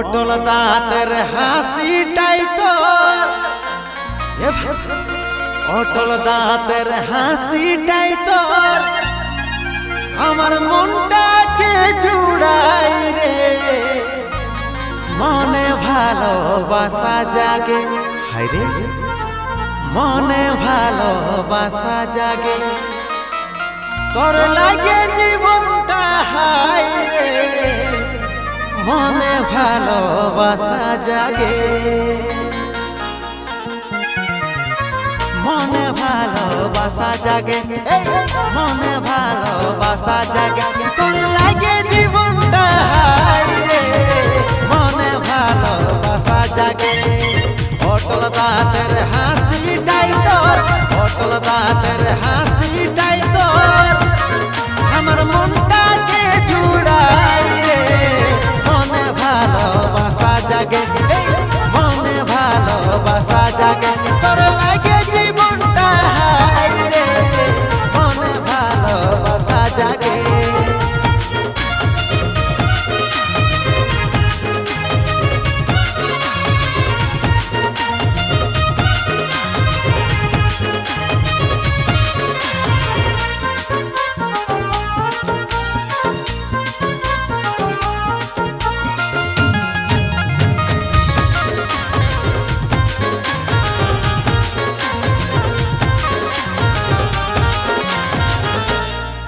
অটল দাঁতের হাসিটাই তোর, অটল দাঁতের হাসিটাই তোর আমার মনটাকে জুড়াই রে। মনে ভালোবাসা জাগে, হায় রে মনে ভালোবাসা জাগে, তোর লাগে জীবনটা হায় রে। মনে ভালোবাসা জাগে, মনে ভালোবাসা জাগে, মনে ভালোবাসা জাগে, তোর লাগে জীবনটা হায় রে। মনে ভালোবাসা জাগে, অটল দাঁতের হাসিটাই তোর, অটল দাঁতের হাসিটাই তোর আমার মনটাকে জুড়াই রে। মনে ভালোবাসা জাগে, মনে ভালোবাসা জাগে, তোর লাগে জীবনটা হায় রে। মনে ভালোবাসা জাগে,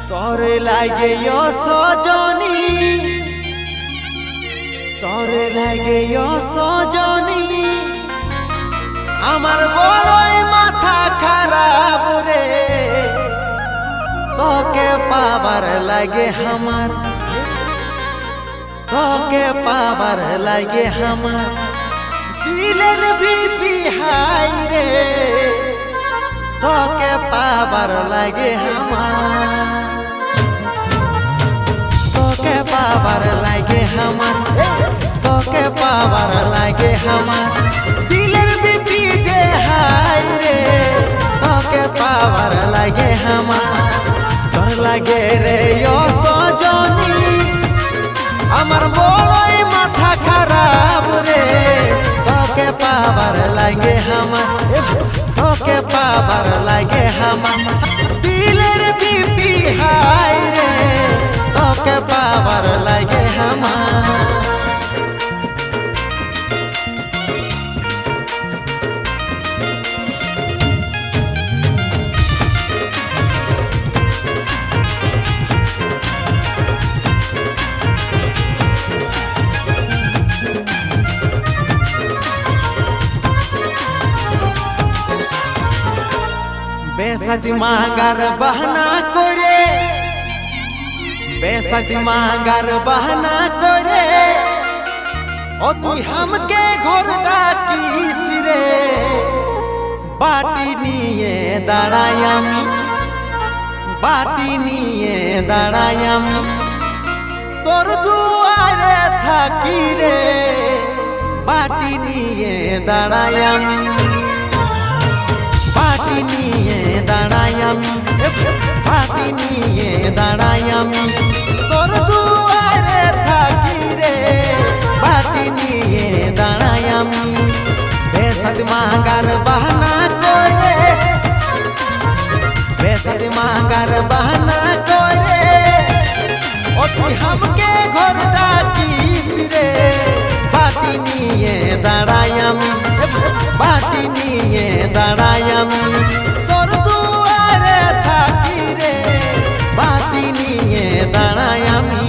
তোরে লাগে সজনী, তোরে লাগে সজনী আমার বড়ই মাথা খারাপ রে। তোকে পাবার লাগে আমার, তোকে পাবার লাগে আমার দিলের বিপি হাই রে। তোকে পাবার লাগে আমার, তোকে পাবার লাগে আমার, তোকে পাবার লাগে আমার দিলের বিপি যে হাই রে। তোকে পাবার লাগে আমার, তোর লাগে রে সজনী আমার বড়ই মাথা খারাপ রে। তোকে পাবার লাগে আমার, তোকে পাবার লাগে আমার দিলের বিপি হাই রে। তোকে পাবার লাগে আমার, বেসাতি মাগার বাহানা করে, বেসাতি মাগার বাহানা করে ও তুই হামকে ঘর ডাকিস রে। বাটি নিয়ে দাঁড়াই আমি, বাটি নিয়ে দাঁড়াই আমি তোর দুয়ারে থাকি রে। বাটি নিয়ে দাঁড়াই আমি, বাটি নিয়ে দাঁড়াই আমি, বাটি নিয়ে দাঁড়াই আমি তোর দুয়ারে থাকি রে। বাটি নিয়ে দাঁড়াই আমি বেসাত মাগার বাহানা করে, বেসাত মাগার বাহানা করে ও তুই হামকে ঘর ডাকিস রে। বাটি নিয়ে দাঁড়াই আমি, বাটি নিয়ে দাঁড়াই আমি তোর দুয়ারে থাকি রে। বাটি নিয়ে দাঁড়াই আমি,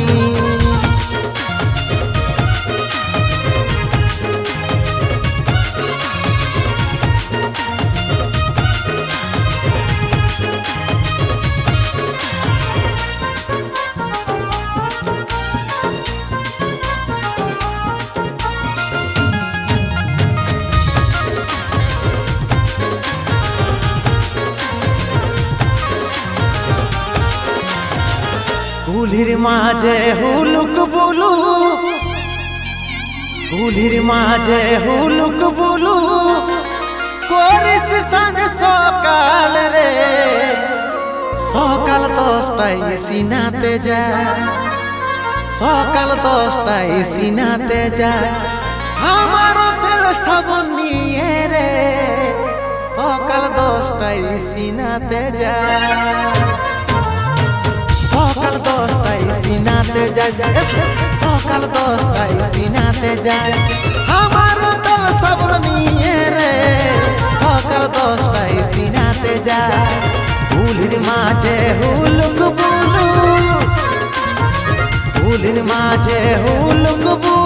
কুলির মাঝে হুলুক বুলুক, কুলির মাঝে হুলুক বুলুক করিস সাঁঝ সকাল রে। সকাল 10টায় সিনাতে যাস, সকাল 10টায় সিনাতে যায় আমার তেল সাবন নিয়ে রে সকাল 10টায় সিনাতে যায় সকাল 10টায় সিনাতে যায় সকাল 10টায় সিনাতে যায় আমার তেল সাবন নিয়ে রে সকাল 10টায় সিনাতে যায় ফুলের মাঝে হুলুক বুলু ফুলের মাঝে হুলুক বুলু